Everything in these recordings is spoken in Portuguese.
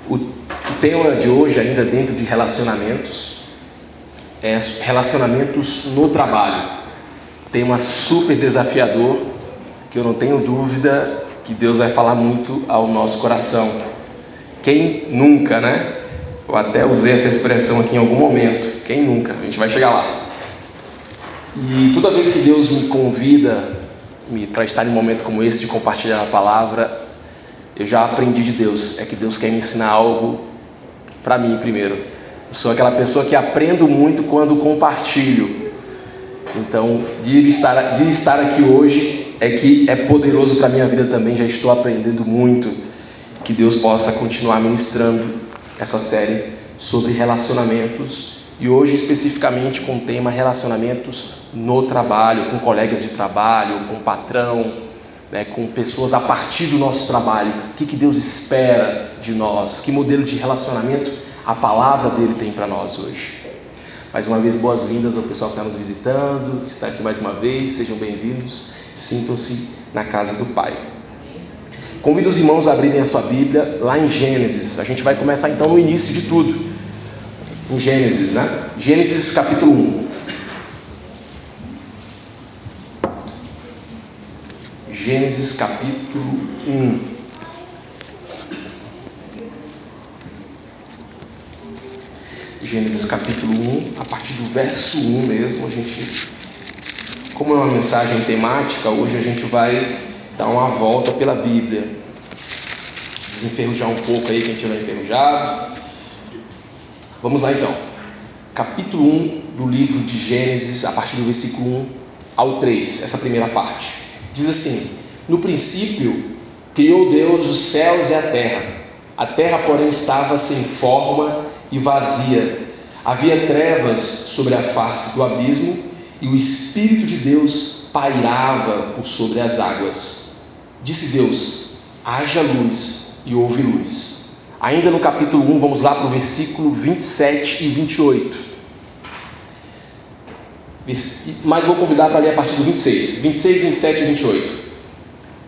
O tema de hoje, ainda dentro de relacionamentos, é relacionamentos no trabalho. Tema super desafiador, que eu não tenho dúvida que Deus vai falar muito ao nosso coração. Quem nunca, né? Eu até usei essa expressão aqui em algum momento. Quem nunca? A gente vai chegar lá. E toda vez que Deus me convida para estar em um momento como esse de compartilhar a palavra, eu já aprendi de Deus, é que Deus quer me ensinar algo para mim primeiro. Eu sou aquela pessoa que aprendo muito quando compartilho. Então, de estar aqui hoje é que é poderoso para a minha vida também. Já estou aprendendo muito. Que Deus possa continuar ministrando essa série sobre relacionamentos. E hoje especificamente com o tema relacionamentos no trabalho, com colegas de trabalho, com patrão, com pessoas a partir do nosso trabalho. O que Deus espera de nós? Que modelo de relacionamento a palavra dele tem para nós hoje? Mais uma vez, boas-vindas ao pessoal que está nos visitando, que está aqui mais uma vez. Sejam bem-vindos, sintam-se na casa do Pai. Convido os irmãos a abrirem a sua Bíblia lá em Gênesis. A gente vai começar então no início de tudo, em Gênesis, né? Gênesis capítulo 1. Gênesis capítulo 1. Gênesis capítulo 1, a partir do verso 1 mesmo. Como é uma mensagem temática, hoje a gente vai dar uma volta pela Bíblia, desenferrujar um pouco aí quem estiver enferrujado. Vamos lá então. Capítulo 1 do livro de Gênesis, a partir do versículo 1 ao 3, essa primeira parte. Diz assim: no princípio criou Deus os céus e a terra, porém estava sem forma e vazia. Havia trevas sobre a face do abismo, e o Espírito de Deus pairava por sobre as águas. Disse Deus: haja luz, e houve luz. Ainda no capítulo 1, vamos lá para o versículo 27 e 28. Mas vou convidar para ler a partir do 26, 27 e 28.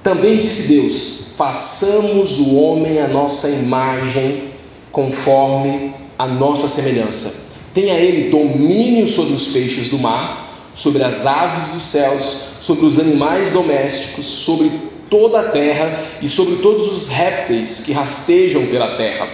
Também disse Deus: façamos o homem à nossa imagem, conforme a nossa semelhança. Tenha ele domínio sobre os peixes do mar, sobre as aves dos céus, sobre os animais domésticos, sobre toda a terra e sobre todos os répteis que rastejam pela terra.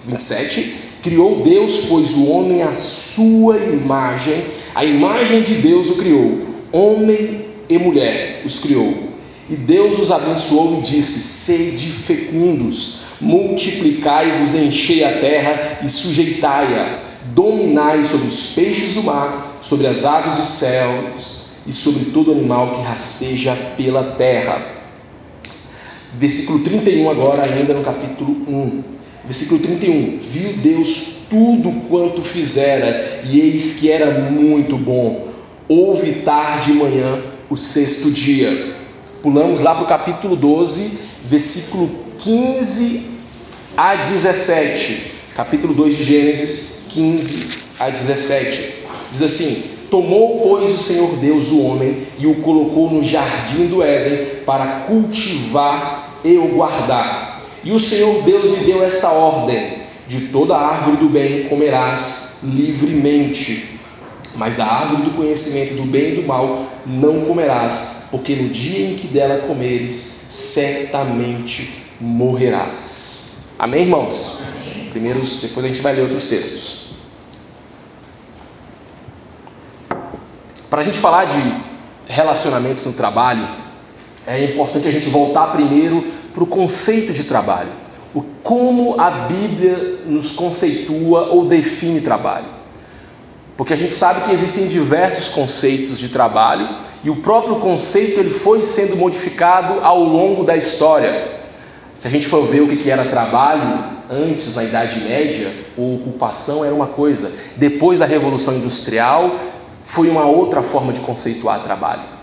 27. Criou Deus, pois, o homem à sua imagem, a imagem de Deus o criou, homem e mulher os criou. E Deus os abençoou e disse: sede fecundos, multiplicai-vos, enchei a terra e sujeitai-a, dominai sobre os peixes do mar, sobre as aves dos céus e sobre todo animal que rasteja pela terra. Versículo 31 agora, ainda no capítulo 1. Versículo 31. Viu Deus tudo quanto fizera, e eis que era muito bom. Houve tarde e manhã o sexto dia. Pulamos lá para o capítulo 12, versículo 15 a 17. Capítulo 2 de Gênesis, 15 a 17. Diz assim: tomou, pois, o Senhor Deus o homem e o colocou no jardim do Éden para cultivar e o guardar. E o Senhor Deus lhe deu esta ordem: de toda árvore do bem comerás livremente, mas da árvore do conhecimento do bem e do mal não comerás, porque no dia em que dela comeres, certamente morrerás. Amém, irmãos? Amém. Depois a gente vai ler outros textos. Para a gente falar de relacionamentos no trabalho, é importante a gente voltar primeiro para o conceito de trabalho. Como a Bíblia nos conceitua ou define trabalho. Porque a gente sabe que existem diversos conceitos de trabalho, e o próprio conceito ele foi sendo modificado ao longo da história. Se a gente for ver o que era trabalho antes, na Idade Média, ou ocupação era uma coisa. Depois da Revolução Industrial, foi uma outra forma de conceituar trabalho.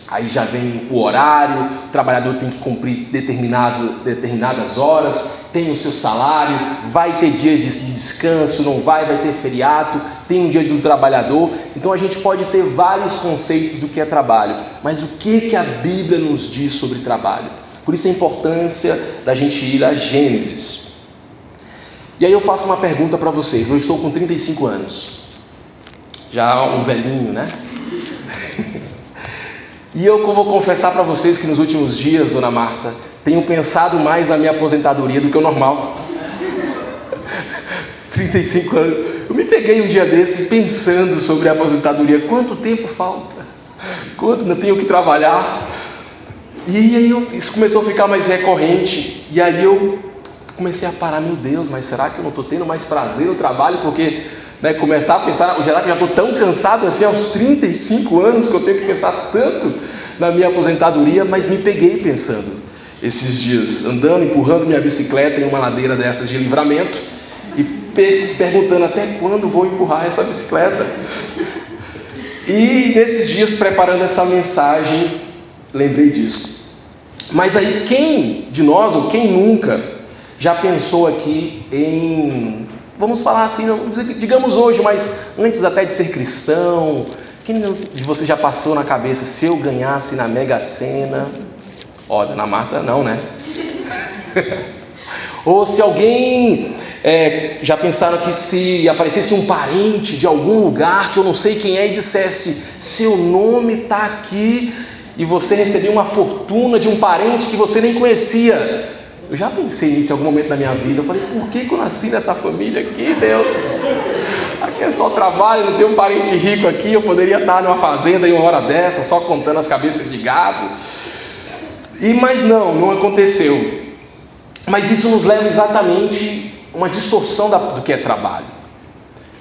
Aí já vem o horário, o trabalhador tem que cumprir determinadas horas, tem o seu salário, vai ter dia de descanso, não vai ter feriado, tem um dia do trabalhador. Então a gente pode ter vários conceitos do que é trabalho, mas o que a Bíblia nos diz sobre trabalho? Por isso a importância da gente ir a Gênesis. E aí eu faço uma pergunta para vocês. Eu estou com 35 anos, já um velhinho, né? E eu vou confessar para vocês que nos últimos dias, dona Marta, tenho pensado mais na minha aposentadoria do que o normal. 35 anos. Eu me peguei um dia desses pensando sobre a aposentadoria. Quanto tempo falta? Quanto ainda tenho que trabalhar? E aí isso começou a ficar mais recorrente. E aí eu comecei a parar, meu Deus, mas será que eu não estou tendo mais prazer no trabalho? Porque começar a pensar, será que eu já estou tão cansado assim aos 35 anos que eu tenho que pensar tanto na minha aposentadoria? Mas me peguei pensando esses dias, andando, empurrando minha bicicleta em uma ladeira dessas de Livramento e perguntando até quando vou empurrar essa bicicleta. E nesses dias, preparando essa mensagem, lembrei disso. Mas aí, quem de nós, ou quem nunca, já pensou aqui em, vamos falar assim, digamos hoje, mas antes até de ser cristão, quem de vocês já passou na cabeça, se eu ganhasse na Mega Sena? Ó, dona Marta não, né? Ou se alguém já pensaram que se aparecesse um parente de algum lugar que eu não sei quem é e dissesse, seu nome está aqui, e você recebia uma fortuna de um parente que você nem conhecia. Eu já pensei nisso em algum momento da minha vida. Eu falei, por que eu nasci nessa família aqui, Deus? Aqui é só trabalho, não tem um parente rico aqui. Eu poderia estar numa fazenda em uma hora dessa, só contando as cabeças de gado. Mas não aconteceu. Mas isso nos leva exatamente a uma distorção do que é trabalho.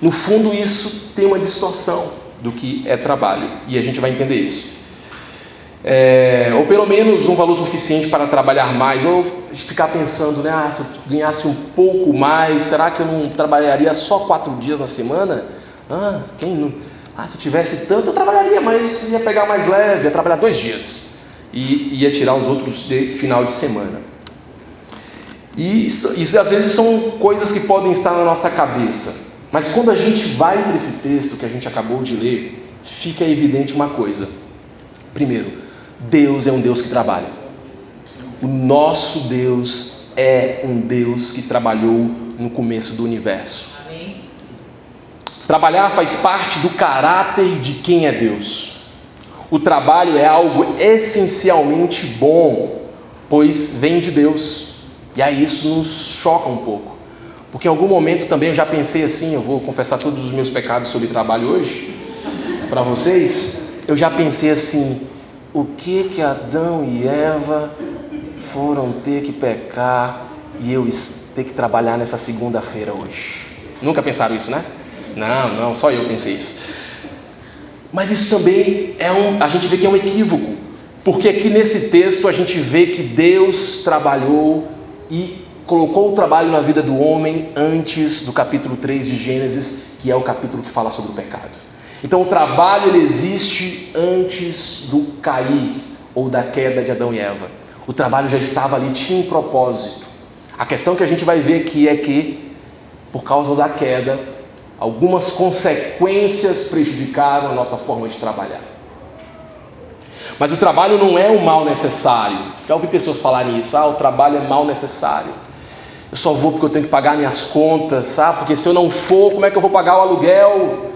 No fundo, isso tem uma distorção do que é trabalho. E a gente vai entender isso. Ou pelo menos um valor suficiente para trabalhar mais, ou ficar pensando, né, se eu ganhasse um pouco mais, será que eu não trabalharia só 4 dias na semana? Se eu tivesse tanto, eu trabalharia, mas ia pegar mais leve, ia trabalhar 2 dias e ia tirar os outros de final de semana. E isso às vezes são coisas que podem estar na nossa cabeça, mas quando a gente vai para esse texto que a gente acabou de ler, fica evidente uma coisa. Primeiro, Deus é um Deus que trabalha. O nosso Deus é um Deus que trabalhou no começo do universo. Amém. Trabalhar faz parte do caráter de quem é Deus. O trabalho é algo essencialmente bom, pois vem de Deus. E aí isso nos choca um pouco. Porque em algum momento também eu já pensei assim, eu vou confessar todos os meus pecados sobre trabalho hoje para vocês. Eu já pensei assim, o que Adão e Eva foram ter que pecar e eu ter que trabalhar nessa segunda-feira hoje? Nunca pensaram isso, né? Não, só eu pensei isso. Mas isso também a gente vê que é um equívoco, porque aqui nesse texto a gente vê que Deus trabalhou e colocou o trabalho na vida do homem antes do capítulo 3 de Gênesis, que é o capítulo que fala sobre o pecado. Então o trabalho ele existe antes do cair ou da queda de Adão e Eva. O trabalho já estava ali, tinha um propósito. A questão que a gente vai ver aqui é que, por causa da queda, algumas consequências prejudicaram a nossa forma de trabalhar. Mas o trabalho não é um mal necessário. Já ouvi pessoas falarem isso, o trabalho é mal necessário. Eu só vou porque eu tenho que pagar minhas contas, porque se eu não for, como é que eu vou pagar o aluguel?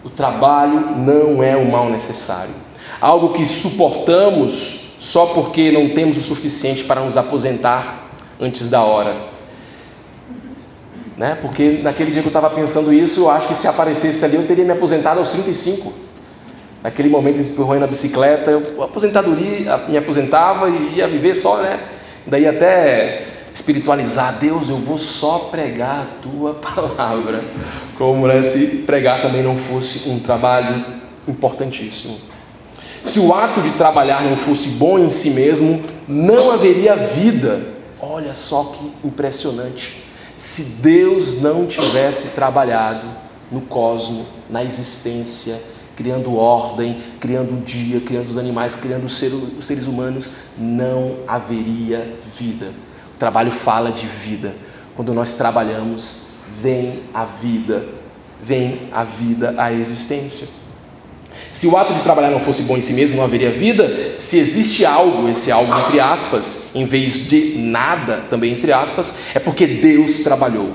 O trabalho não é um mal necessário. Algo que suportamos só porque não temos o suficiente para nos aposentar antes da hora. Porque naquele dia que eu estava pensando isso, eu acho que se aparecesse ali, eu teria me aposentado aos 35. Naquele momento, empurrando na bicicleta, eu me aposentava e ia viver só, daí até espiritualizar, Deus, eu vou só pregar a tua palavra, como se pregar também não fosse um trabalho importantíssimo. Se o ato de trabalhar não fosse bom em si mesmo, não haveria vida. Olha só que impressionante. Se Deus não tivesse trabalhado no cosmos, na existência, criando ordem, criando o dia, criando os animais, criando os seres humanos, não haveria vida. O trabalho fala de vida. Quando nós trabalhamos, vem a vida, a existência. Se o ato de trabalhar não fosse bom em si mesmo, não haveria vida. Se existe algo, esse algo entre aspas, em vez de nada, também entre aspas, é porque Deus trabalhou.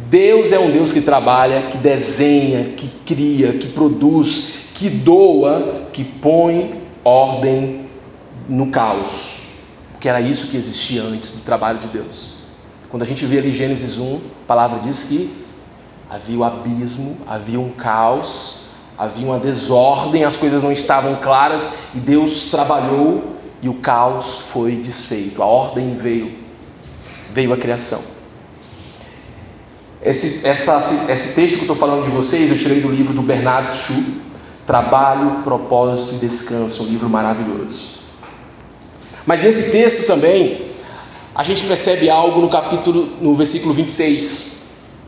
Deus é um Deus que trabalha, que desenha, que cria, que produz, que doa, que põe ordem no caos. Porque era isso que existia antes do trabalho de Deus. Quando a gente vê ali Gênesis 1, a palavra diz que havia o abismo, havia um caos, havia uma desordem, as coisas não estavam claras e Deus trabalhou e o caos foi desfeito. A ordem veio a criação. Esse texto que eu estou falando de vocês, eu tirei do livro do Bernard Shaw, Trabalho, Propósito e Descanso, um livro maravilhoso. Mas nesse texto também, a gente percebe algo no versículo 26,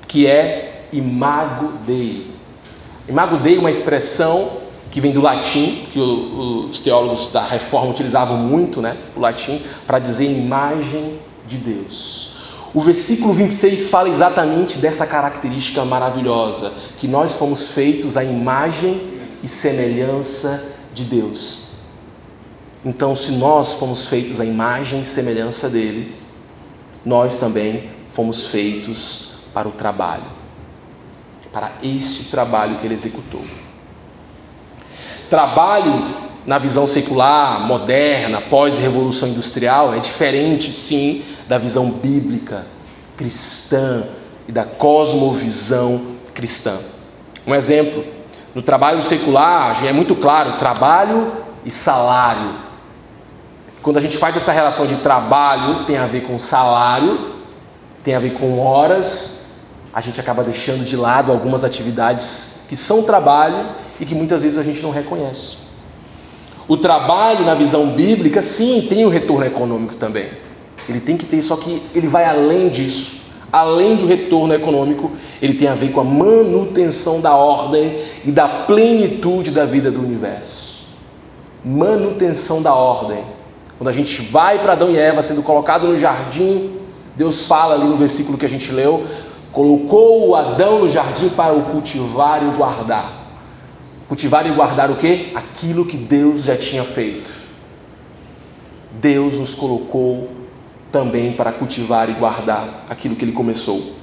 que é Imago Dei. Imago Dei é uma expressão que vem do latim, que os teólogos da Reforma utilizavam muito, o latim, para dizer imagem de Deus. O versículo 26 fala exatamente dessa característica maravilhosa, que nós fomos feitos à imagem e semelhança de Deus. Então, se nós fomos feitos à imagem e semelhança dele, nós também fomos feitos para o trabalho, para esse trabalho que ele executou. Trabalho, na visão secular, moderna, pós-revolução industrial, é diferente, sim, da visão bíblica, cristã e da cosmovisão cristã. Um exemplo, no trabalho secular, já é muito claro, trabalho e salário. Quando a gente faz essa relação de trabalho, tem a ver com salário, tem a ver com horas, a gente acaba deixando de lado algumas atividades que são trabalho e que muitas vezes a gente não reconhece. O trabalho, na visão bíblica, sim, tem o retorno econômico também. Ele tem que ter, só que ele vai além disso. Além do retorno econômico, ele tem a ver com a manutenção da ordem e da plenitude da vida do universo. Manutenção da ordem. Quando a gente vai para Adão e Eva sendo colocado no jardim, Deus fala ali no versículo que a gente leu, colocou o Adão no jardim para o cultivar e o guardar. Cultivar e guardar o quê? Aquilo que Deus já tinha feito. Deus nos colocou também para cultivar e guardar aquilo que Ele começou.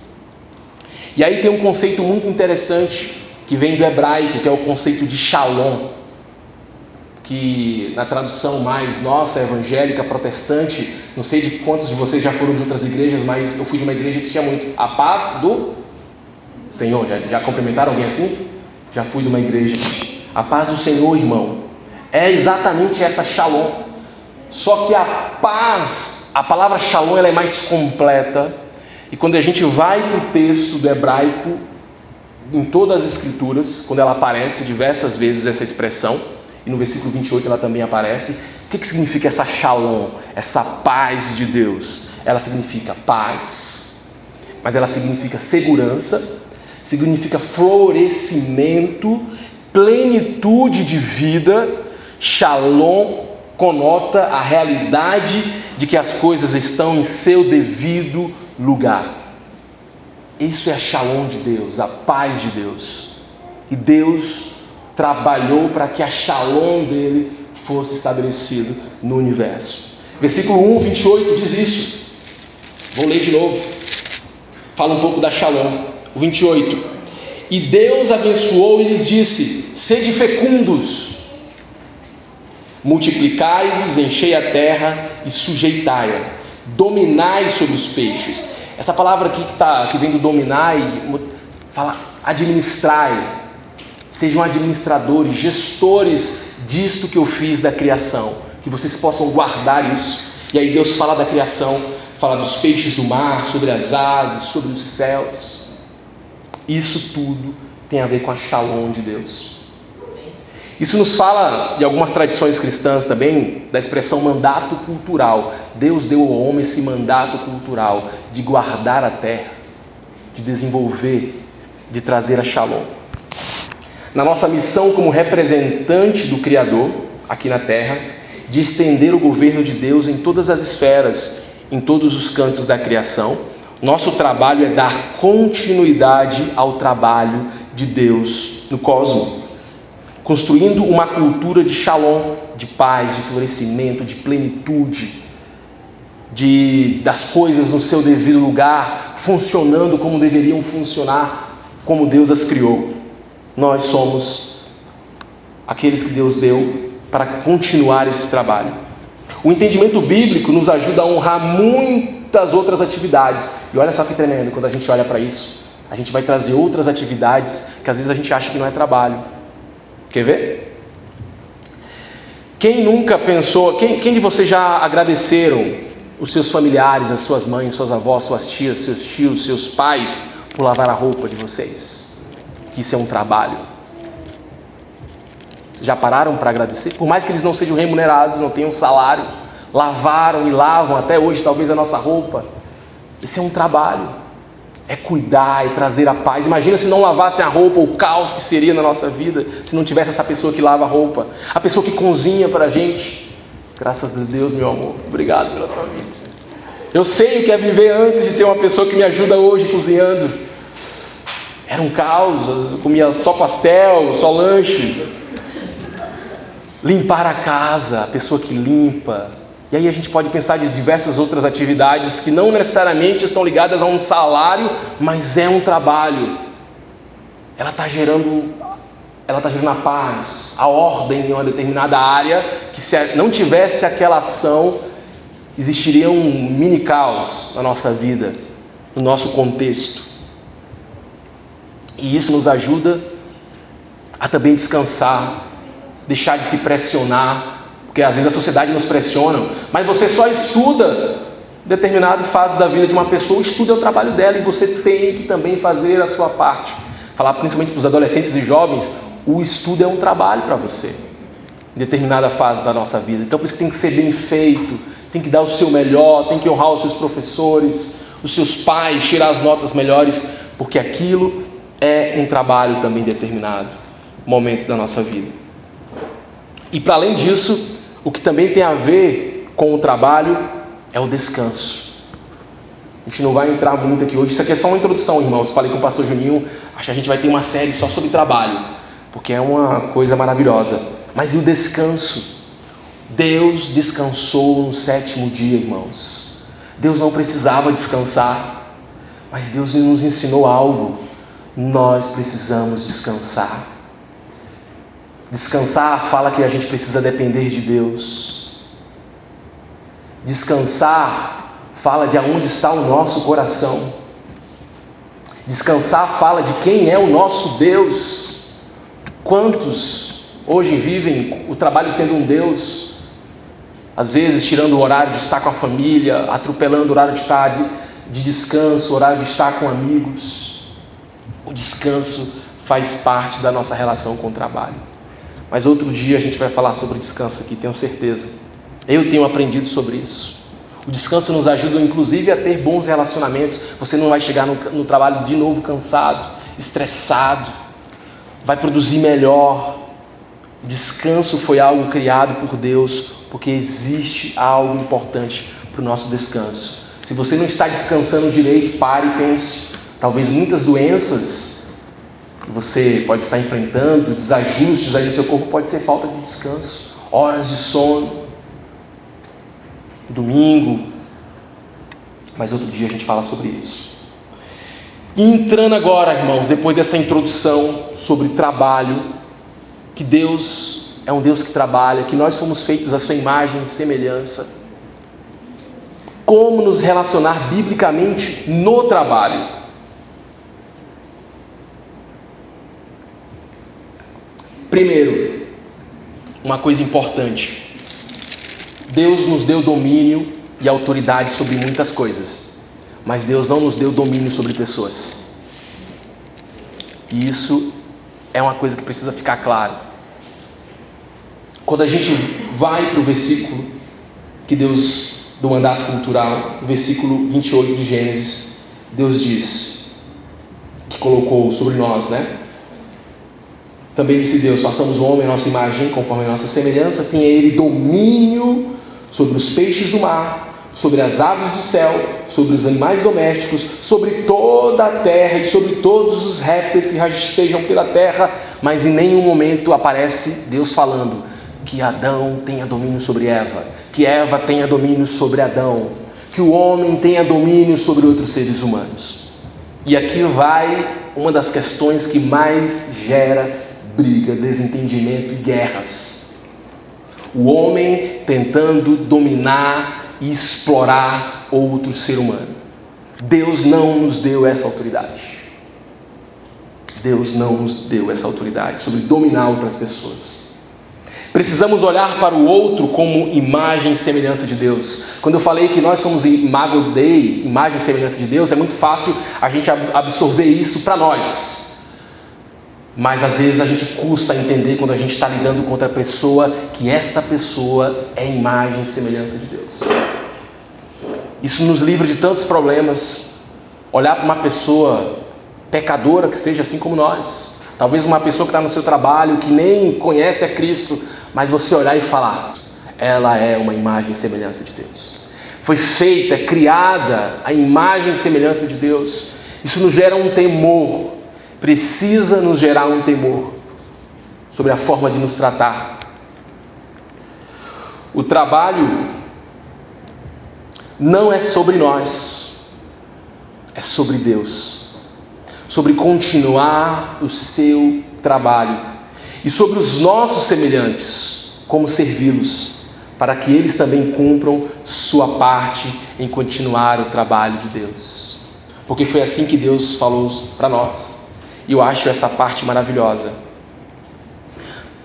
E aí tem um conceito muito interessante que vem do hebraico, que é o conceito de shalom, que na tradução mais nossa, evangélica, protestante, não sei de quantos de vocês já foram de outras igrejas, mas eu fui de uma igreja que tinha muito a paz do Senhor. Já cumprimentaram alguém assim? Já fui de uma igreja que a paz do Senhor, irmão, é exatamente essa shalom. Só que a paz, a palavra shalom, ela é mais completa. E quando a gente vai para o texto do hebraico, em todas as escrituras, quando ela aparece diversas vezes essa expressão, e no versículo 28 ela também aparece, o que significa essa shalom, essa paz de Deus? Ela significa paz, mas ela significa segurança, significa florescimento, plenitude de vida. Shalom conota a realidade de que as coisas estão em seu devido lugar. Isso é a shalom de Deus, a paz de Deus. E Deus trabalhou para que a shalom dele fosse estabelecido no universo. Versículo 1, 28 diz isso. Vou ler de novo. Fala um pouco da shalom. O 28. E Deus abençoou e lhes disse: sede fecundos, multiplicai-vos, enchei a terra e sujeitai-a, dominai sobre os peixes. Essa palavra aqui que vem do dominai, fala administrai. Sejam administradores, gestores disto que eu fiz da criação, que vocês possam guardar isso. E aí Deus fala da criação, fala dos peixes do mar, sobre as aves, sobre os céus. Isso tudo tem a ver com a shalom de Deus. Isso nos fala de algumas tradições cristãs também, da expressão mandato cultural. Deus deu ao homem esse mandato cultural de guardar a terra, de desenvolver, de trazer a shalom. Na nossa missão como representante do Criador aqui na terra, de estender o governo de Deus em todas as esferas, em todos os cantos da criação, nosso trabalho é dar continuidade ao trabalho de Deus no cosmos, construindo uma cultura de shalom, de paz, de florescimento, de plenitude, das coisas no seu devido lugar, funcionando como deveriam funcionar, como Deus as criou. Nós somos aqueles que Deus deu para continuar esse trabalho. O entendimento bíblico nos ajuda a honrar muitas outras atividades. E olha só que tremendo, quando a gente olha para isso, a gente vai trazer outras atividades que às vezes a gente acha que não é trabalho. Quer ver? Quem nunca pensou, quem de vocês já agradeceram os seus familiares, as suas mães, suas avós, suas tias, seus tios, seus pais, por lavar a roupa de vocês? Isso é um trabalho. Já pararam para agradecer? Por mais que eles não sejam remunerados, não tenham salário, lavaram e lavam até hoje talvez a nossa roupa. Esse é um trabalho. É cuidar, é trazer a paz. Imagina se não lavassem a roupa, o caos que seria na nossa vida, se não tivesse essa pessoa que lava a roupa, a pessoa que cozinha para a gente. Graças a Deus, meu amor, obrigado pela sua vida. Eu sei o que é viver antes de ter uma pessoa que me ajuda hoje cozinhando. Era um caos, eu comia só pastel, só lanche. Limpar a casa, a pessoa que limpa. E aí a gente pode pensar de diversas outras atividades que não necessariamente estão ligadas a um salário, mas é um trabalho. Ela está gerando a paz, a ordem em uma determinada área, que se não tivesse aquela ação, existiria um mini caos na nossa vida, no nosso contexto. E isso nos ajuda a também descansar, deixar de se pressionar, porque às vezes a sociedade nos pressiona, mas você só estuda determinada fase da vida de uma pessoa, estuda o trabalho dela, e você tem que também fazer a sua parte. Falar principalmente para os adolescentes e jovens, o estudo é um trabalho para você, em determinada fase da nossa vida. Então por isso que tem que ser bem feito, tem que dar o seu melhor, tem que honrar os seus professores, os seus pais, tirar as notas melhores, porque aquilo é um trabalho também determinado, momento da nossa vida. E para além disso, o que também tem a ver com o trabalho é o descanso. A gente não vai entrar muito aqui hoje, isso aqui é só uma introdução, irmãos. Falei com o pastor Juninho, acho que a gente vai ter uma série só sobre trabalho, porque é uma coisa maravilhosa. Mas e o descanso? Deus descansou no 7º dia, irmãos. Deus não precisava descansar, mas Deus nos ensinou algo. Nós precisamos descansar. Descansar fala que a gente precisa depender de Deus. Descansar fala de aonde está o nosso coração. Descansar fala de quem é o nosso Deus. Quantos hoje vivem o trabalho sendo um Deus? Às vezes tirando o horário de estar com a família, atropelando o horário de estar de descanso, o horário de estar com amigos. O descanso faz parte da nossa relação com o trabalho. Mas outro dia a gente vai falar sobre descanso aqui, tenho certeza. Eu tenho aprendido sobre isso. O descanso nos ajuda inclusive a ter bons relacionamentos. Você não vai chegar no trabalho de novo cansado, estressado. Vai produzir melhor. O descanso foi algo criado por Deus, porque existe algo importante para o nosso descanso. Se você não está descansando direito, pare e pense. Talvez muitas doenças que você pode estar enfrentando, desajustes aí no seu corpo, pode ser falta de descanso, horas de sono, domingo. Mas outro dia a gente fala sobre isso. E entrando agora, irmãos, depois dessa introdução sobre trabalho, que Deus é um Deus que trabalha, que nós fomos feitos à sua imagem e semelhança. Como nos relacionar biblicamente no trabalho? Primeiro, uma coisa importante. Deus nos deu domínio e autoridade sobre muitas coisas, mas Deus não nos deu domínio sobre pessoas. E isso é uma coisa que precisa ficar claro. Quando a gente vai para o versículo que Deus, do mandato cultural, o versículo 28 de Gênesis, Deus diz, que colocou sobre nós, Também disse Deus, façamos o homem a nossa imagem, conforme a nossa semelhança, tenha ele domínio sobre os peixes do mar, sobre as aves do céu, sobre os animais domésticos, sobre toda a terra e sobre todos os répteis que rastejam pela terra. Mas em nenhum momento aparece Deus falando que Adão tenha domínio sobre Eva, que Eva tenha domínio sobre Adão. que o homem tenha domínio sobre outros seres humanos. E aqui vai uma das questões que mais gera briga, desentendimento e guerras. O homem tentando dominar e explorar outro ser humano. Deus não nos deu essa autoridade. Deus não nos deu essa autoridade sobre dominar outras pessoas. Precisamos olhar para o outro como imagem e semelhança de Deus. Quando eu falei que nós somos imago Dei, imagem e semelhança de Deus, é muito fácil a gente absorver isso para nós. Mas às vezes a gente custa entender quando a gente está lidando com outra pessoa, que esta pessoa é imagem e semelhança de Deus. Isso nos livra de tantos problemas. Olhar para uma pessoa pecadora que seja assim como nós. Talvez uma pessoa que está no seu trabalho, que nem conhece a Cristo, mas você olhar e falar, ela é uma imagem e semelhança de Deus. Foi feita, criada a imagem e semelhança de Deus. Isso nos gera um temor. Precisa nos gerar um temor sobre a forma de nos tratar. O trabalho não é sobre nós, é sobre Deus. Sobre continuar o seu trabalho e sobre os nossos semelhantes, como servi-los, para que eles também cumpram sua parte em continuar o trabalho de Deus. Porque foi assim que Deus falou para nós. E eu acho essa parte maravilhosa.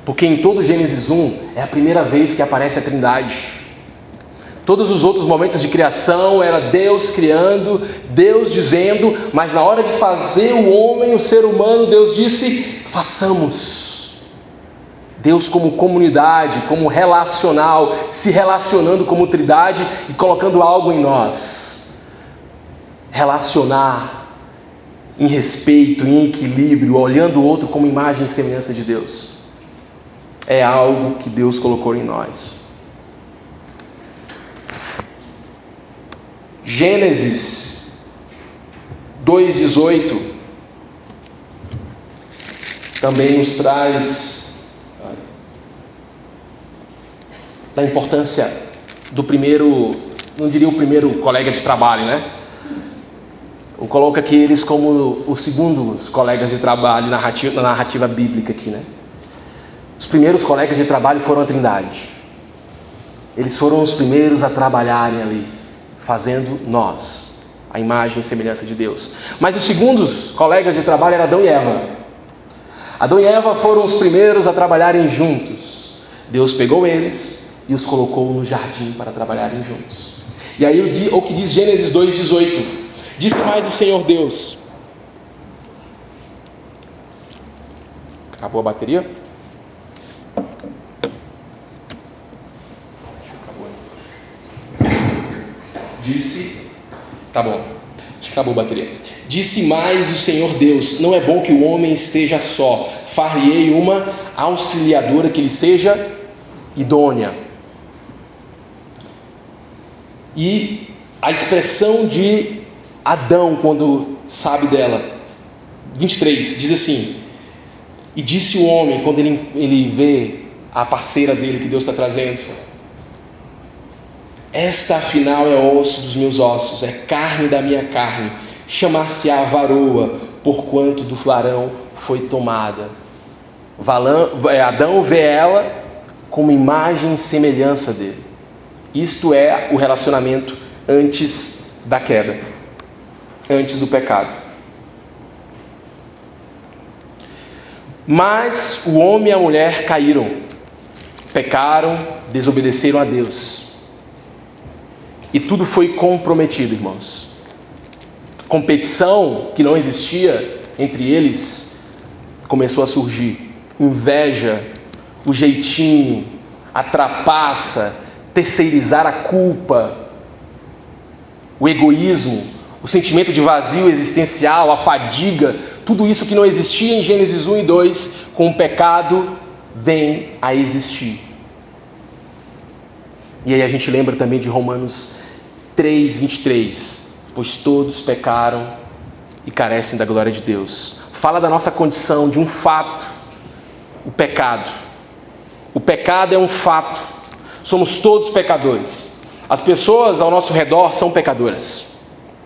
Porque em todo Gênesis 1 é a primeira vez que aparece a Trindade. Todos os outros momentos de criação era Deus criando, Deus dizendo, mas na hora de fazer o homem, o ser humano, Deus disse, façamos. Deus como comunidade, como relacional, se relacionando como Trindade e colocando algo em nós. Relacionar em respeito, em equilíbrio, olhando o outro como imagem e semelhança de Deus. É algo que Deus colocou em nós. Gênesis 2,18 também nos traz da importância do primeiro, não diria o primeiro colega de trabalho, né? Eu coloco aqui eles como os segundos colegas de trabalho na narrativa bíblica aqui, né? Os primeiros colegas de trabalho foram a Trindade. Eles foram os primeiros a trabalharem ali, fazendo nós, a imagem e semelhança de Deus. Mas os segundos colegas de trabalho eram Adão e Eva. Adão e Eva foram os primeiros a trabalharem juntos. Deus pegou eles e os colocou no jardim para trabalharem juntos. E aí o que diz Gênesis 2,18? Disse mais o Senhor Deus. Acabou a bateria? Tá bom, acabou a bateria. Disse mais o Senhor Deus, não é bom que o homem esteja só, far-lhe-ei uma auxiliadora que lhe seja idônea. E a expressão de Adão, quando sabe dela, 23, diz assim, e disse o homem, quando ele vê a parceira dele que Deus está trazendo, esta afinal é osso dos meus ossos, é carne da minha carne, chamar-se-á varoa, porquanto do varão foi tomada. Adão vê ela como imagem e semelhança dele. Isto é o relacionamento antes da queda, antes do pecado. Mas o homem e a mulher caíram, pecaram, desobedeceram a Deus. E tudo foi comprometido, irmãos. Competição que não existia entre eles começou a surgir. Inveja, o jeitinho, a trapaça, terceirizar a culpa, o egoísmo, o sentimento de vazio existencial, a fadiga, tudo isso que não existia em Gênesis 1 e 2, com o pecado, vem a existir. E aí a gente lembra também de Romanos 3:23, pois todos pecaram e carecem da glória de Deus. Fala da nossa condição, de um fato, o pecado. O pecado é um fato, somos todos pecadores. As pessoas ao nosso redor são pecadoras.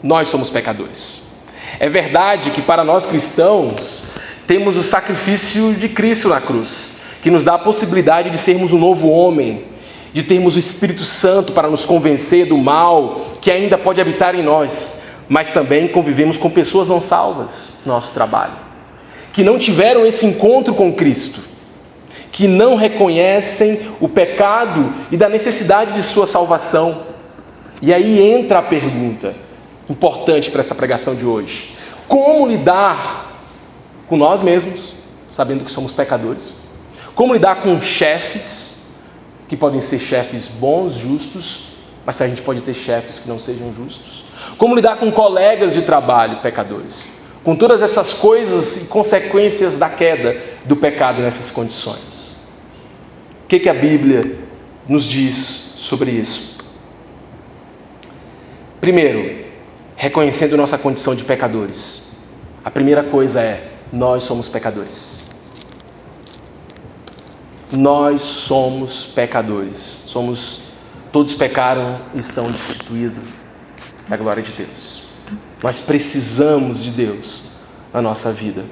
Nós somos pecadores. É verdade que para nós cristãos temos o sacrifício de Cristo na cruz, que nos dá a possibilidade de sermos um novo homem, de termos o Espírito Santo para nos convencer do mal que ainda pode habitar em nós. Mas também convivemos com pessoas não salvas no nosso trabalho, que não tiveram esse encontro com Cristo, que não reconhecem o pecado e da necessidade de sua salvação. E aí entra a pergunta importante para essa pregação de hoje: como lidar com nós mesmos, sabendo que somos pecadores? Como lidar com chefes, que podem ser chefes bons, justos, mas a gente pode ter chefes que não sejam justos? Como lidar com colegas de trabalho pecadores? Com todas essas coisas e consequências da queda do pecado nessas condições. O que a Bíblia nos diz sobre isso? Primeiro, reconhecendo nossa condição de pecadores. A primeira coisa é: nós somos pecadores. Nós somos pecadores. Todos pecaram e estão destituídos da glória de Deus. Nós precisamos de Deus na nossa vida.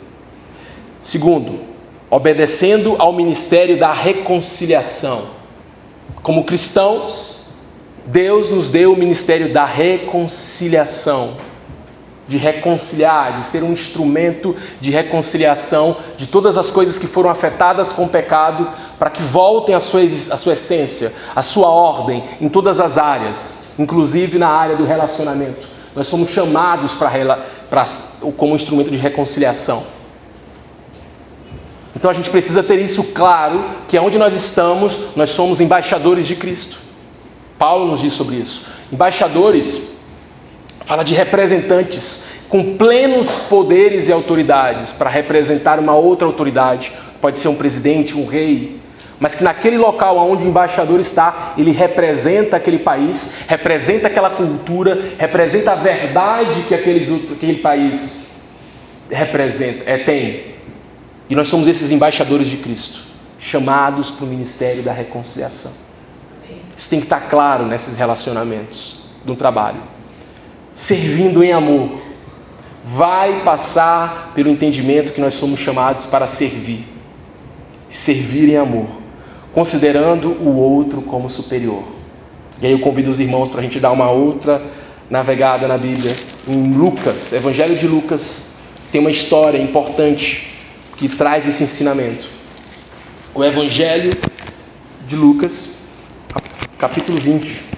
Segundo, obedecendo ao ministério da reconciliação. Como cristãos, Deus nos deu o ministério da reconciliação, de reconciliar, de ser um instrumento de reconciliação de todas as coisas que foram afetadas com o pecado, para que voltem à sua essência, à sua ordem, em todas as áreas, inclusive na área do relacionamento. Nós somos chamados como instrumento de reconciliação. Então a gente precisa ter isso claro, que onde nós estamos, nós somos embaixadores de Cristo. Paulo nos diz sobre isso. Embaixadores fala de representantes com plenos poderes e autoridades para representar uma outra autoridade. Pode ser um presidente, um rei, mas que naquele local onde o embaixador está, ele representa aquele país, representa aquela cultura, representa a verdade que aquele país tem. E nós somos esses embaixadores de Cristo, chamados para o ministério da reconciliação. Isso tem que estar claro nesses relacionamentos do trabalho. Servindo em amor, vai passar pelo entendimento que nós somos chamados para servir. Servir em amor, considerando o outro como superior. E aí eu convido os irmãos para a gente dar uma outra navegada na Bíblia. Em Lucas, Evangelho de Lucas, tem uma história importante que traz esse ensinamento. O Evangelho de Lucas, capítulo 20.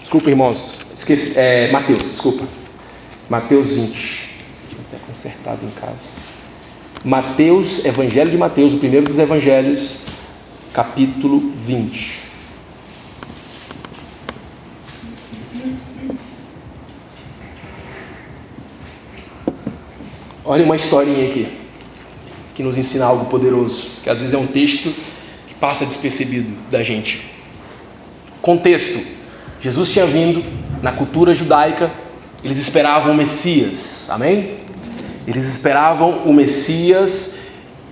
Desculpa, irmãos. Esqueci. Mateus 20. Até consertado em casa. Evangelho de Mateus, o primeiro dos evangelhos, capítulo 20. Olha uma historinha aqui, que nos ensina algo poderoso, que às vezes é um texto que passa despercebido da gente. Contexto: Jesus tinha vindo, na cultura judaica, eles esperavam o Messias, amém? Eles esperavam o Messias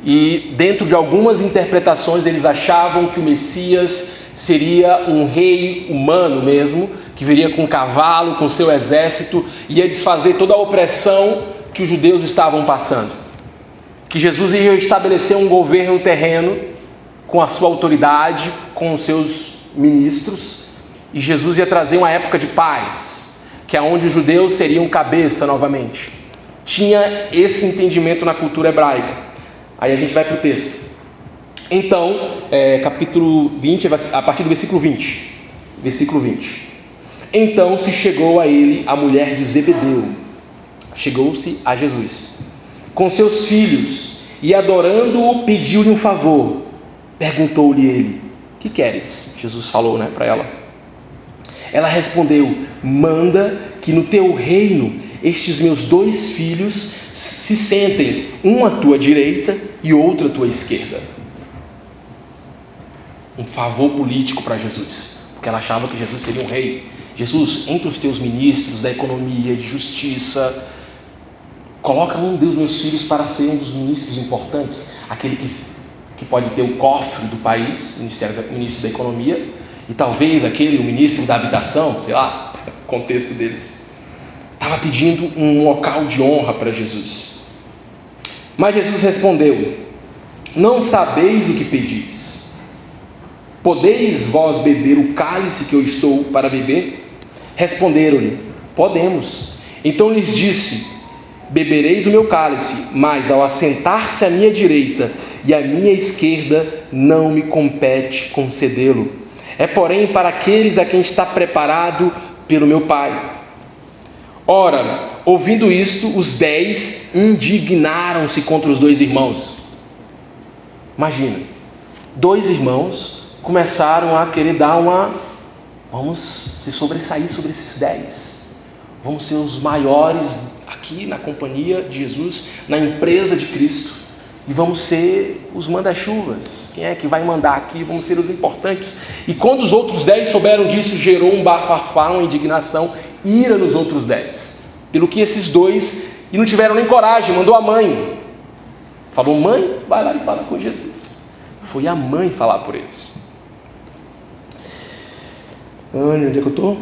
e dentro de algumas interpretações eles achavam que o Messias seria um rei humano mesmo, que viria com um cavalo, com seu exército, e ia desfazer toda a opressão que os judeus estavam passando. Que Jesus ia estabelecer um governo terreno com a sua autoridade, com os seus ministros, e Jesus ia trazer uma época de paz, que é onde os judeus seriam cabeça novamente. Tinha esse entendimento na cultura hebraica. Aí a gente vai para o texto. Então, capítulo 20, a partir do versículo 20. Versículo 20. Então se chegou a ele a mulher de Zebedeu. Chegou-se a Jesus com seus filhos e, adorando-o, pediu-lhe um favor. Perguntou-lhe ele: que queres? Jesus falou, para ela. Ela respondeu: manda que no teu reino estes meus 2 filhos se sentem, um à tua direita e outro à tua esquerda. Um favor político para Jesus, porque ela achava que Jesus seria um rei. Jesus, entre os teus ministros da economia, de justiça, Coloca um dos meus filhos para ser um dos ministros importantes, aquele que pode ter o cofre do país, ministro da Economia, e talvez aquele, o ministro da Habitação, sei lá, o contexto deles. Estava pedindo um local de honra para Jesus. Mas Jesus respondeu: não sabeis o que pedis. Podeis vós beber o cálice que eu estou para beber? Responderam-lhe: podemos. Então lhes disse: bebereis o meu cálice, mas ao assentar-se à minha direita e à minha esquerda, não me compete concedê-lo. É, porém, para aqueles a quem está preparado pelo meu Pai. Ora, ouvindo isto, os 10 indignaram-se contra os 2 irmãos. Imagina, 2 irmãos começaram a querer vamos se sobressair sobre esses 10. Vamos ser os maiores aqui na companhia de Jesus, na empresa de Cristo. E vamos ser os manda-chuvas. Quem é que vai mandar aqui? Vamos ser os importantes. E quando os outros 10 souberam disso, gerou um bafafá, uma indignação, ira nos outros 10. Pelo que esses 2, e não tiveram nem coragem, mandou a mãe. Falou: mãe, vai lá e fala com Jesus. Foi a mãe falar por eles. Onde é que eu estou?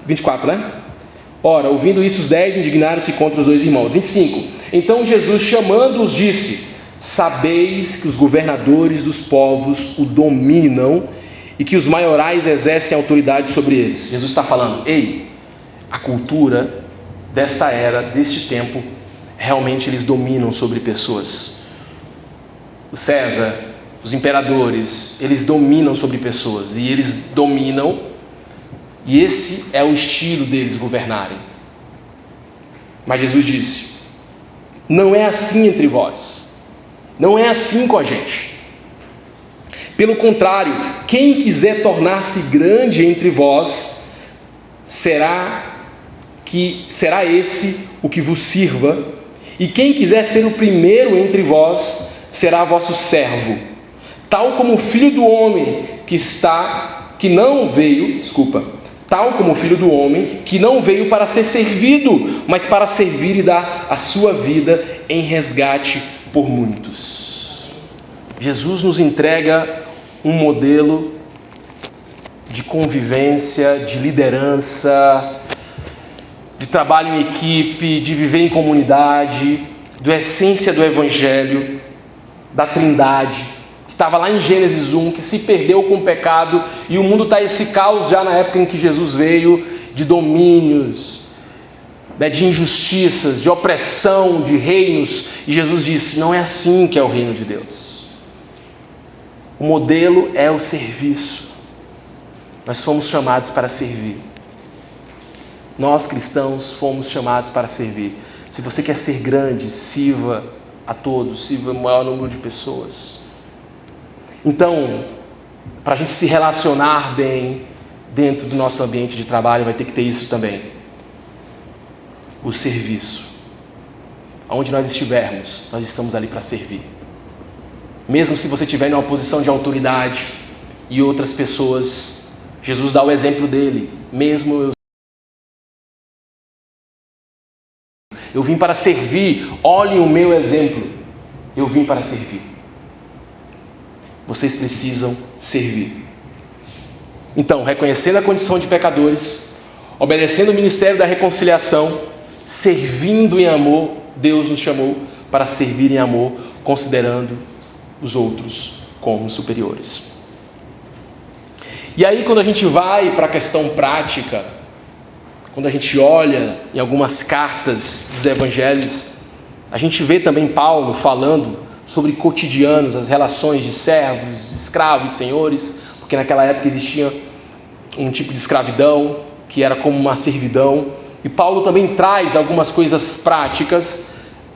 24, né? Ora, ouvindo isso, os 10 indignaram-se contra os 2 irmãos. 25. Então Jesus, chamando-os, disse: sabeis que os governadores dos povos o dominam e que os maiorais exercem autoridade sobre eles. Jesus está falando: ei, a cultura desta era, deste tempo, realmente eles dominam sobre pessoas. O César, os imperadores, eles dominam sobre pessoas. E eles dominam, e esse é o estilo deles governarem. Mas Jesus disse: não é assim entre vós, não é assim com a gente. Pelo contrário, quem quiser tornar-se grande entre vós, será esse o que vos sirva, e quem quiser ser o primeiro entre vós, será vosso servo. Tal como o Filho do Homem tal como o Filho do Homem, que não veio para ser servido, mas para servir e dar a sua vida em resgate por muitos. Jesus nos entrega um modelo de convivência, de liderança, de trabalho em equipe, de viver em comunidade, da essência do Evangelho, da Trindade, que estava lá em Gênesis 1, que se perdeu com o pecado, e o mundo está esse caos já na época em que Jesus veio, de domínios, de injustiças, de opressão, de reinos, e Jesus disse: não é assim que é o reino de Deus. O modelo é o serviço. Nós fomos chamados para servir. Nós cristãos fomos chamados para servir. Se você quer ser grande, sirva a todos, sirva o maior número de pessoas. Então, para a gente se relacionar bem dentro do nosso ambiente de trabalho, vai ter que ter isso também. O serviço. Aonde nós estivermos, nós estamos ali para servir. Mesmo se você estiver em uma posição de autoridade e outras pessoas, Jesus dá o exemplo dele. Mesmo eu vim para servir, olhem o meu exemplo. Eu vim para servir. Vocês precisam servir. Então, reconhecendo a condição de pecadores, obedecendo o ministério da reconciliação, servindo em amor, Deus nos chamou para servir em amor, considerando os outros como superiores. E aí, quando a gente vai para a questão prática, quando a gente olha em algumas cartas dos evangelhos, a gente vê também Paulo falando sobre cotidianos, as relações de servos, de escravos e senhores, porque naquela época existia um tipo de escravidão que era como uma servidão, e Paulo também traz algumas coisas práticas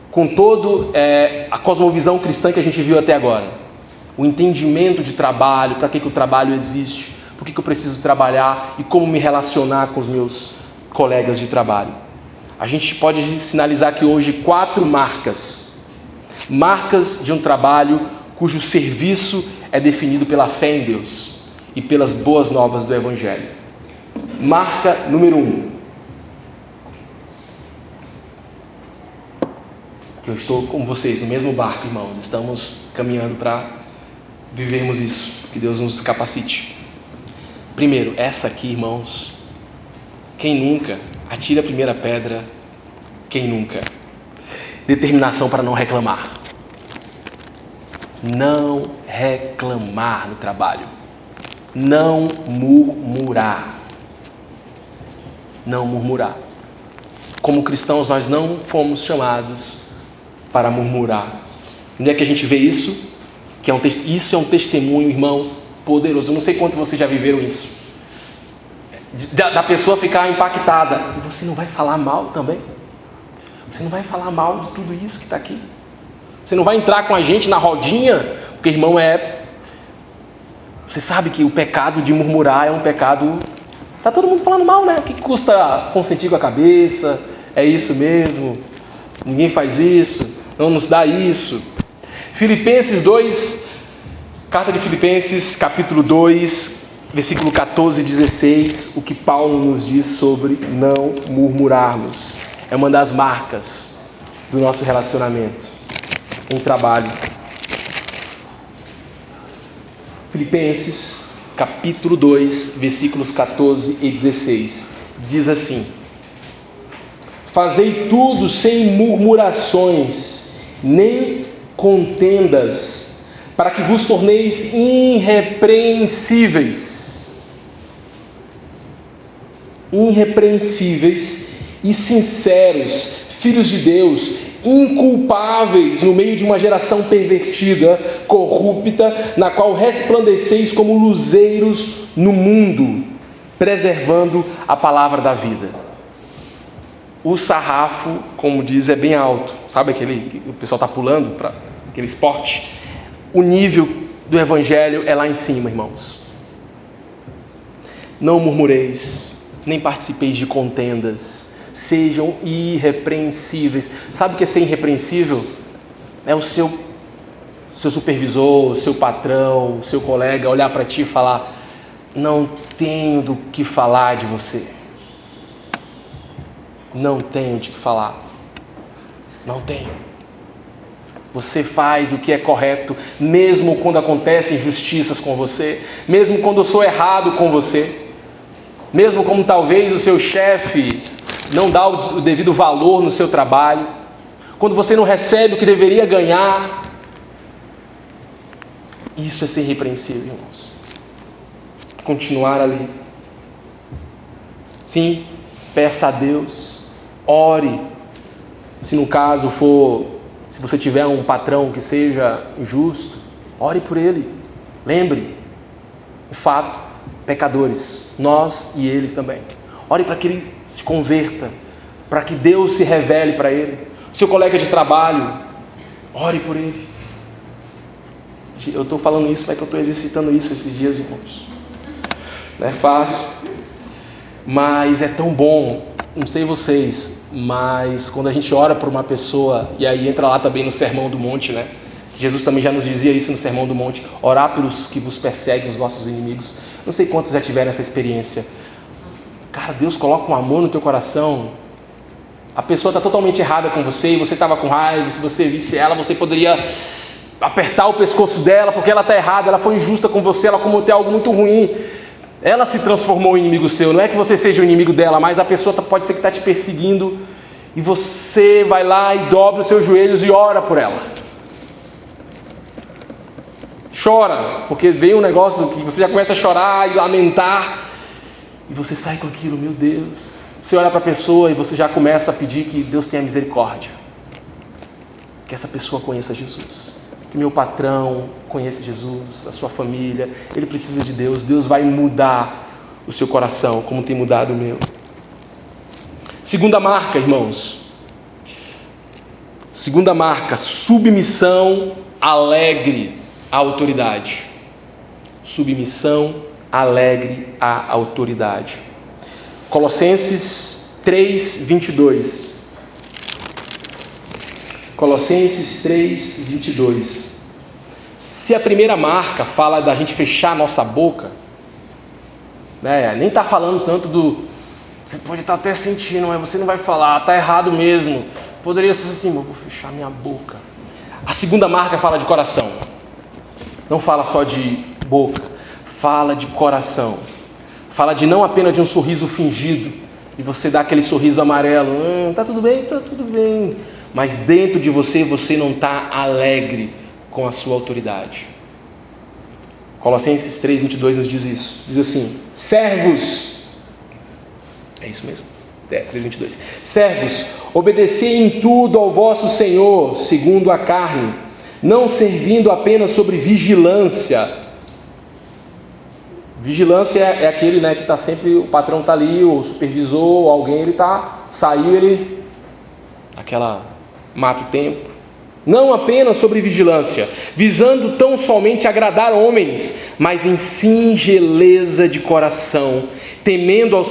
com toda a cosmovisão cristã que a gente viu até agora. O entendimento de trabalho, para que o trabalho existe, por que eu preciso trabalhar e como me relacionar com os meus colegas de trabalho. A gente pode sinalizar aqui hoje 4 marcas de um trabalho cujo serviço é definido pela fé em Deus e pelas boas novas do Evangelho. Marca número 1. que eu estou com vocês no mesmo barco, irmãos. Estamos caminhando para vivermos isso. Que Deus nos capacite. Primeiro, essa aqui, irmãos. Quem nunca? Atire a primeira pedra. Quem nunca? Determinação para não reclamar. Não reclamar no trabalho. Não murmurar. Não murmurar. Como cristãos, nós não fomos chamados para murmurar. Onde é que a gente vê isso? Isso é um testemunho, irmãos, poderoso. Eu não sei quanto vocês já viveram isso. Da pessoa ficar impactada. E você não vai falar mal também? Você não vai falar mal de tudo isso que está aqui? Você não vai entrar com a gente na rodinha? Porque, irmão, você sabe que o pecado de murmurar é um pecado... Está todo mundo falando mal, né? O que custa consentir com a cabeça? É isso mesmo? Ninguém faz isso? Não nos dá isso? Filipenses 2, carta de Filipenses, capítulo 2, versículo 14 e 16, o que Paulo nos diz sobre não murmurarmos. É uma das marcas do nosso relacionamento em trabalho. Filipenses, capítulo 2, versículos 14 e 16, diz assim: fazei tudo sem murmurações, nem contendas, para que vos torneis irrepreensíveis e sinceros, filhos de Deus, inculpáveis no meio de uma geração pervertida, corrupta, na qual resplandeceis como luzeiros no mundo, preservando a palavra da vida. O sarrafo, como diz, é bem alto. Sabe aquele que o pessoal está pulando para aquele esporte? O nível do evangelho é lá em cima, irmãos. Não murmureis, nem participeis de contendas. Sejam irrepreensíveis. Sabe o que é ser irrepreensível? É o seu supervisor, o seu patrão, o seu colega olhar para ti e falar: não tenho do que falar de você. Não tenho de que falar. Não tenho. Você faz o que é correto, mesmo quando acontecem injustiças com você, mesmo quando eu sou errado com você, mesmo como talvez o seu chefe não dá o devido valor no seu trabalho, quando você não recebe o que deveria ganhar. Isso é ser irrepreensível, irmãos. Continuar ali. Sim, peça a Deus, ore. Se no caso se você tiver um patrão que seja injusto, ore por ele. Lembre, de fato, pecadores, nós e eles também. Ore para que ele se converta, para que Deus se revele para ele. Seu colega de trabalho, ore por ele. Eu estou falando isso porque eu estou exercitando isso esses dias, irmãos. Não é fácil, mas é tão bom. Não sei vocês, mas quando a gente ora por uma pessoa, e aí entra lá também no Sermão do Monte, né? Jesus também já nos dizia isso no Sermão do Monte: orar pelos que vos perseguem, os vossos inimigos. Não sei quantos já tiveram essa experiência. Cara, Deus coloca um amor no teu coração. A pessoa está totalmente errada com você e você estava com raiva. Se você visse ela, você poderia apertar o pescoço dela porque ela está errada, ela foi injusta com você, ela cometeu algo muito ruim. Ela se transformou em inimigo seu. Não é que você seja o inimigo dela, mas a pessoa pode ser que está te perseguindo e você vai lá e dobra os seus joelhos e ora por ela. Chora, porque vem um negócio que você já começa a chorar e lamentar e você sai com aquilo, meu Deus. Você olha para a pessoa e você já começa a pedir que Deus tenha misericórdia, que essa pessoa conheça Jesus, que meu patrão conheça Jesus, a sua família. Ele precisa de Deus. Deus vai mudar o seu coração como tem mudado o meu. Segunda marca, irmãos. Segunda marca: submissão alegre à autoridade. Submissão alegre à autoridade. Colossenses 3, 22. Colossenses 3, 22. Se a primeira marca fala da gente fechar a nossa boca, né, nem está falando tanto do... Você pode estar até sentindo, mas você não vai falar, está errado mesmo, Poderia ser assim, vou fechar minha boca. A segunda marca fala de coração. Não fala só de boca, fala de coração. Fala de não apenas de um sorriso fingido, e você dá aquele sorriso amarelo, tá tudo bem. Mas dentro de você, você não está alegre com a sua autoridade. Colossenses 3:22 nos diz isso. Diz assim: servos, é isso mesmo, 3:22. Servos, obedecei em tudo ao vosso Senhor, segundo a carne, não servindo apenas sobre vigilância. Vigilância é aquele, que está sempre, o patrão está ali, o supervisor, ou alguém, saiu, ele, aquela, mata o tempo. Não apenas sobre vigilância, visando tão somente agradar homens, mas em singeleza de coração, temendo ao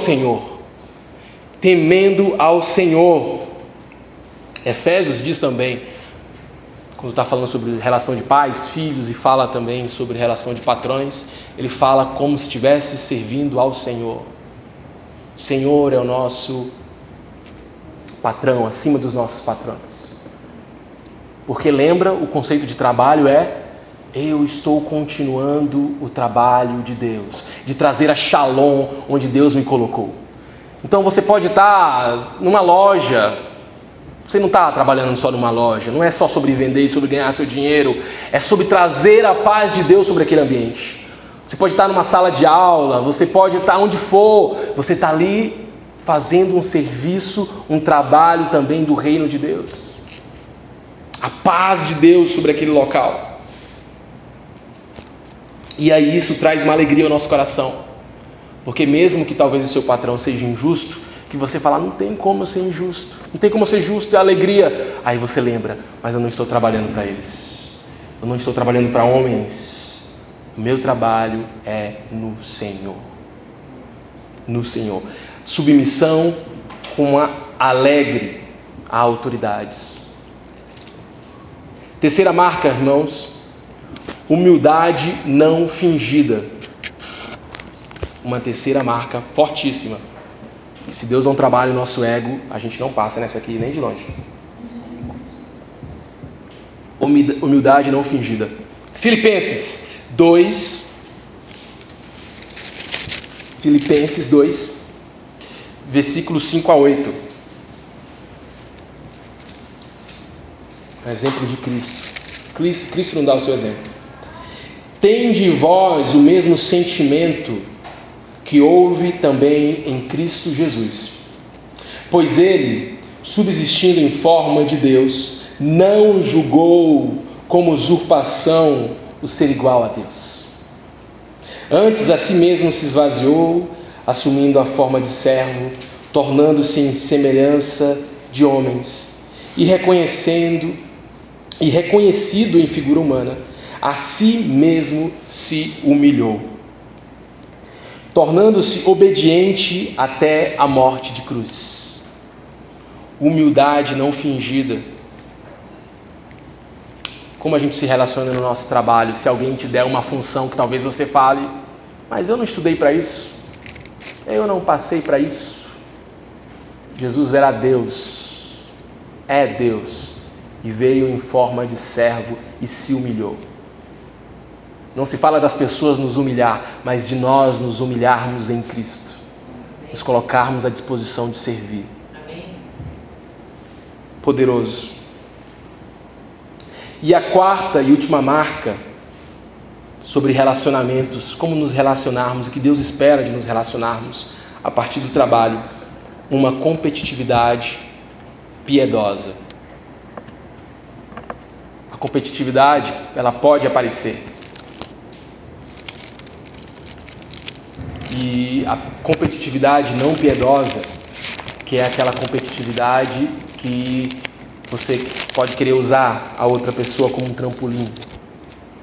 Senhor. Efésios diz também, quando está falando sobre relação de pais, filhos, e fala também sobre relação de patrões, ele fala como se estivesse servindo ao Senhor. O Senhor é o nosso patrão, acima dos nossos patrões. Porque lembra, o conceito de trabalho é: eu estou continuando o trabalho de Deus, de trazer a Shalom onde Deus me colocou. Então você pode estar numa loja. Você não está trabalhando só numa loja, não é só sobre vender e sobre ganhar seu dinheiro, é sobre trazer a paz de Deus sobre aquele ambiente. Você pode estar numa sala de aula, você pode estar onde for, você está ali fazendo um serviço, um trabalho também do reino de Deus. A paz de Deus sobre aquele local. E aí isso traz uma alegria ao nosso coração, porque mesmo que talvez o seu patrão seja injusto, que você fala, não tem como eu ser injusto, não tem como eu ser justo, é alegria. Aí você lembra, mas eu não estou trabalhando para eles, eu não estou trabalhando para homens, o meu trabalho é no Senhor. Submissão com alegre a autoridades. Terceira marca, irmãos, humildade não fingida. Uma terceira marca fortíssima. E se Deus não trabalha o nosso ego, a gente não passa nessa aqui nem de longe. Humildade não fingida. Filipenses 2, versículos 5-8. Exemplo de Cristo. Cristo não dá o seu exemplo. Tende vós o mesmo sentimento que houve também em Cristo Jesus. Pois ele, subsistindo em forma de Deus, não julgou como usurpação o ser igual a Deus. Antes a si mesmo se esvaziou, assumindo a forma de servo, tornando-se em semelhança de homens, e reconhecido em figura humana, a si mesmo se humilhou, tornando-se obediente até a morte de cruz. Humildade não fingida. Como a gente se relaciona no nosso trabalho? Se alguém te der uma função que talvez você fale, mas eu não estudei para isso, eu não passei para isso. Jesus era Deus, é Deus, e veio em forma de servo e se humilhou. Não se fala das pessoas nos humilhar, mas de nós nos humilharmos em Cristo. Nos colocarmos à disposição de servir. Amém. Poderoso. E a quarta e última marca sobre relacionamentos, como nos relacionarmos, o que Deus espera de nos relacionarmos a partir do trabalho, uma competitividade piedosa. A competitividade, ela pode aparecer. E a competitividade não piedosa, que é aquela competitividade que você pode querer usar a outra pessoa como um trampolim,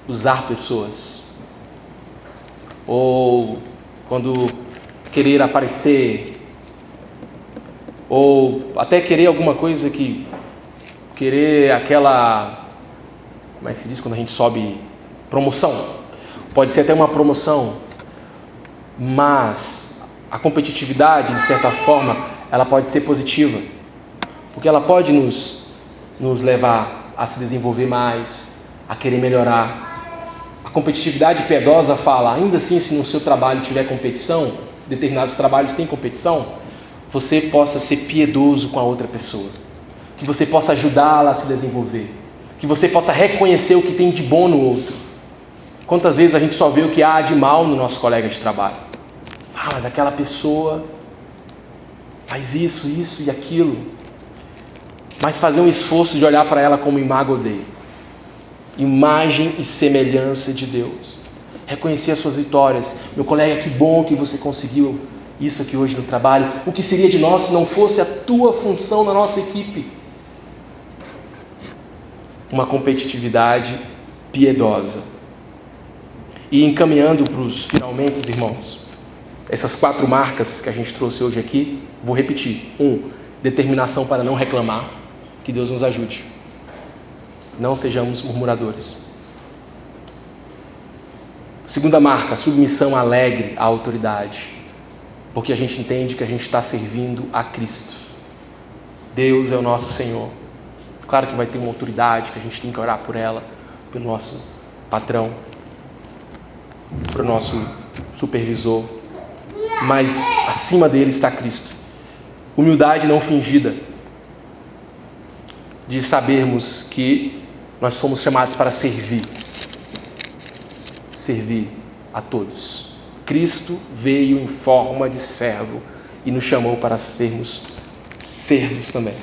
usar pessoas, ou quando querer aparecer, ou até querer alguma coisa querer aquela, como é que se diz quando a gente sobe, promoção, pode ser até uma promoção. Mas a competitividade, de certa forma, ela pode ser positiva, porque ela pode nos nos levar a se desenvolver mais, a querer melhorar. A competitividade piedosa fala, ainda assim, se no seu trabalho tiver competição, determinados trabalhos têm competição, você possa ser piedoso com a outra pessoa, que você possa ajudá-la a se desenvolver, que você possa reconhecer o que tem de bom no outro. Quantas vezes a gente só vê o que há de mal no nosso colega de trabalho? Mas aquela pessoa faz isso e aquilo. Mas fazer um esforço de olhar para ela como imago Dei, imagem e semelhança de Deus. Reconhecer as suas vitórias. Meu colega, que bom que você conseguiu isso aqui hoje no trabalho. O que seria de nós se não fosse a tua função na nossa equipe? Uma competitividade piedosa. E encaminhando para os finalmente, irmãos, essas 4 marcas que a gente trouxe hoje aqui, vou repetir. 1, determinação para não reclamar. Que Deus nos ajude. Não sejamos murmuradores. 2ª marca, submissão alegre à autoridade. Porque a gente entende que a gente está servindo a Cristo. Deus é o nosso Senhor. Claro que vai ter uma autoridade, que a gente tem que orar por ela, pelo nosso patrão, para o nosso supervisor. Mas acima dele está Cristo. Humildade não fingida. De sabermos que nós somos chamados para servir. Servir a todos. Cristo veio em forma de servo e nos chamou para sermos servos também.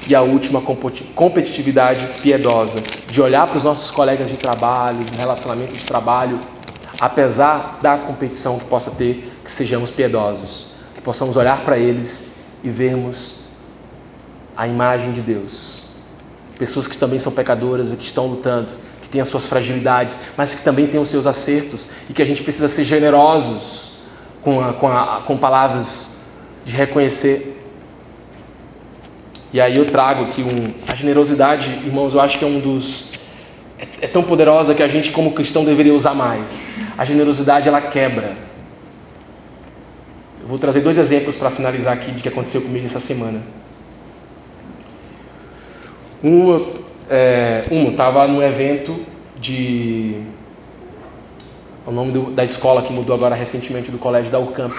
E a última, competitividade piedosa, de olhar para os nossos colegas de trabalho, no relacionamento de trabalho, apesar da competição que possa ter, que sejamos piedosos, que possamos olhar para eles e vermos a imagem de Deus. Pessoas que também são pecadoras e que estão lutando, que têm as suas fragilidades, mas que também têm os seus acertos, e que a gente precisa ser generosos com palavras de reconhecer. E aí eu trago aqui a generosidade, irmãos, eu acho que é tão poderosa que a gente como cristão deveria usar mais. A generosidade, ela quebra. Eu vou trazer 2 exemplos para finalizar aqui de que aconteceu comigo essa semana. Estava num evento o nome da escola que mudou agora recentemente, do Colégio da Urcamp.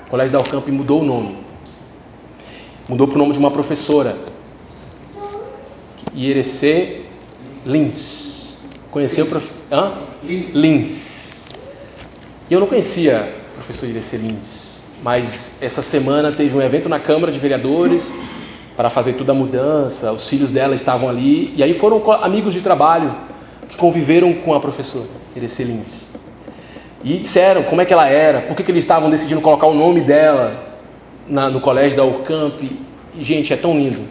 O Colégio da Urcamp mudou o nome. Mudou para o nome de uma professora, Irecê Lins. Conheceu o professor? Lins. E eu não conhecia o professor Irecê Lins, mas essa semana teve um evento na Câmara de Vereadores para fazer toda a mudança. Os filhos dela estavam ali, e aí foram amigos de trabalho que conviveram com a professora Irecê Lins. E disseram como é que ela era, por que eles estavam decidindo colocar o nome dela no colégio da Urcamp. E, gente, é tão lindo.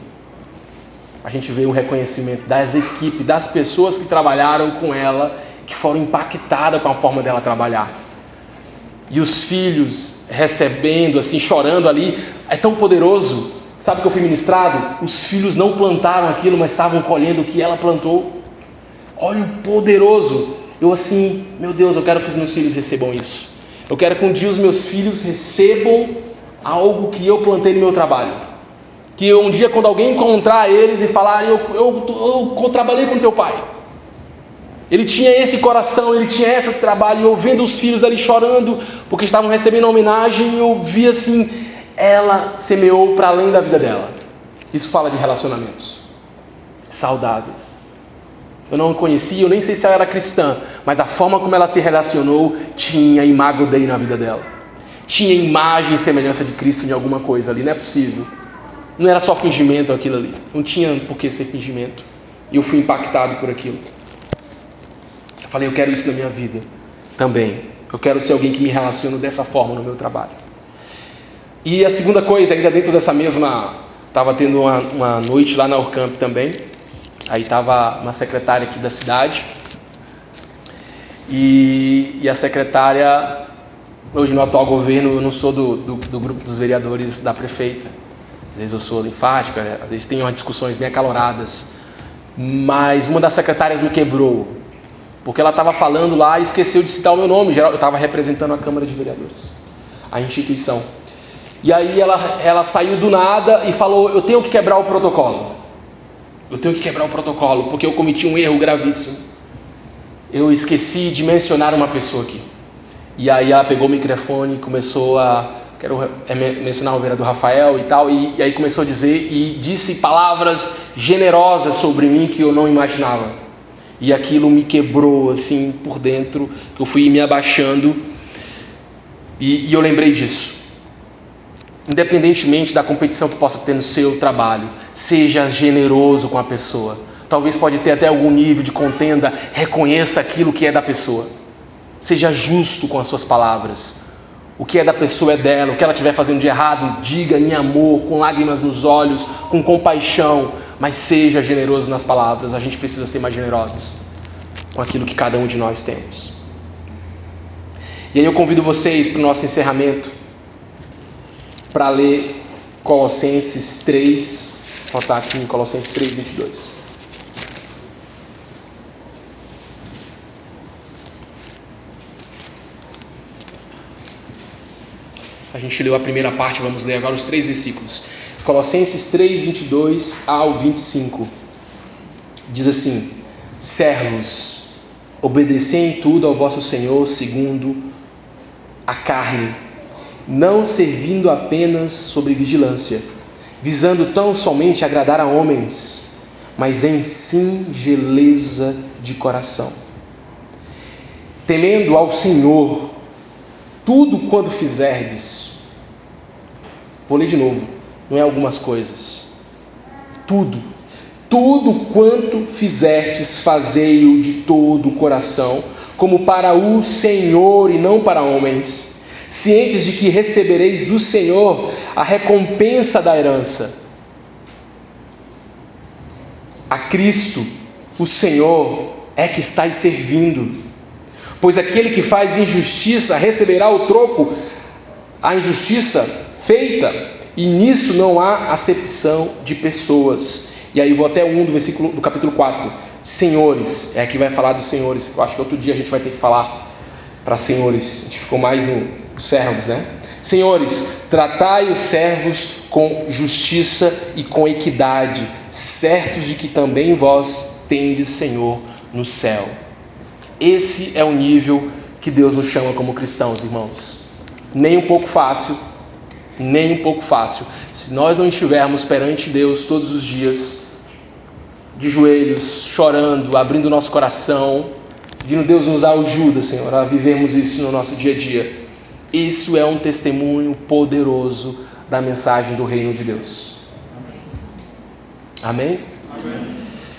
A gente vê o reconhecimento das equipes, das pessoas que trabalharam com ela, que foram impactadas com a forma dela trabalhar. E os filhos recebendo, assim, chorando ali. É tão poderoso. Sabe o que eu fui ministrado? Os filhos não plantaram aquilo, mas estavam colhendo o que ela plantou. Olha o poderoso. Eu assim, meu Deus, eu quero que os meus filhos recebam isso. Eu quero que um dia os meus filhos recebam algo que eu plantei no meu trabalho. Que um dia, quando alguém encontrar eles e falar, eu trabalhei com teu pai. Ele tinha esse coração, ele tinha esse trabalho. E eu vendo os filhos ali chorando, porque estavam recebendo a homenagem, eu vi assim, ela semeou para além da vida dela. Isso fala de relacionamentos saudáveis. Eu não conhecia, eu nem sei se ela era cristã, mas a forma como ela se relacionou tinha imago Dei na vida dela. Tinha imagem e semelhança de Cristo em alguma coisa ali, não é possível. Não era só fingimento aquilo ali, não tinha por que ser fingimento. E eu fui impactado por aquilo. Eu falei, eu quero isso na minha vida também. Eu quero ser alguém que me relaciona dessa forma no meu trabalho. E a segunda coisa, ainda dentro dessa mesma, estava tendo uma noite lá na Urcamp também. Aí estava uma secretária aqui da cidade. E a secretária, hoje no atual governo, eu não sou do grupo dos vereadores da prefeita. Às vezes eu sou enfática, às vezes tem umas discussões bem acaloradas. Mas uma das secretárias me quebrou, porque ela estava falando lá e esqueceu de citar o meu nome. Eu estava representando a Câmara de Vereadores, a instituição. E aí ela saiu do nada e falou, eu tenho que quebrar o protocolo. Eu tenho que quebrar o protocolo, porque eu cometi um erro gravíssimo. Eu esqueci de mencionar uma pessoa aqui. E aí ela pegou o microfone e começou a... Quero mencionar o vereador Rafael e tal. E aí começou a dizer e disse palavras generosas sobre mim que eu não imaginava. E aquilo me quebrou assim por dentro, que eu fui me abaixando. E eu lembrei disso. Independentemente da competição que possa ter no seu trabalho, seja generoso com a pessoa. Talvez pode ter até algum nível de contenda, reconheça aquilo que é da pessoa. Seja justo com as suas palavras. O que é da pessoa é dela, o que ela estiver fazendo de errado, diga em amor, com lágrimas nos olhos, com compaixão, mas seja generoso nas palavras. A gente precisa ser mais generosos com aquilo que cada um de nós temos. E aí eu convido vocês para o nosso encerramento, para ler Colossenses 3, vou botar aqui em Colossenses 3, 22. A gente leu a primeira parte, vamos ler agora os 3 versículos. Colossenses 3, 22 ao 25. Diz assim: servos, obedecei em tudo ao vosso Senhor segundo a carne, não servindo apenas sobre vigilância, visando tão somente agradar a homens, mas em singeleza de coração, temendo ao Senhor. Tudo quanto fizerdes, vou ler de novo, não é algumas coisas, tudo quanto fizerdes, fazei-o de todo o coração, como para o Senhor e não para homens, cientes de que recebereis do Senhor a recompensa da herança. A Cristo, o Senhor, é que estáis servindo. Pois aquele que faz injustiça receberá o troco, a injustiça feita, e nisso não há acepção de pessoas. E aí vou até do versículo do capítulo 4. Senhores, aqui vai falar dos senhores. Eu acho que outro dia a gente vai ter que falar para senhores. A gente ficou mais em servos, né? Senhores, tratai os servos com justiça e com equidade, certos de que também vós tendes Senhor no céu. Esse é o nível que Deus nos chama como cristãos, irmãos. Nem um pouco fácil, nem um pouco fácil. Se nós não estivermos perante Deus todos os dias, de joelhos, chorando, abrindo o nosso coração, pedindo Deus nos ajuda, Senhor, a vivermos isso no nosso dia a dia. Isso é um testemunho poderoso da mensagem do reino de Deus. Amém? Amém.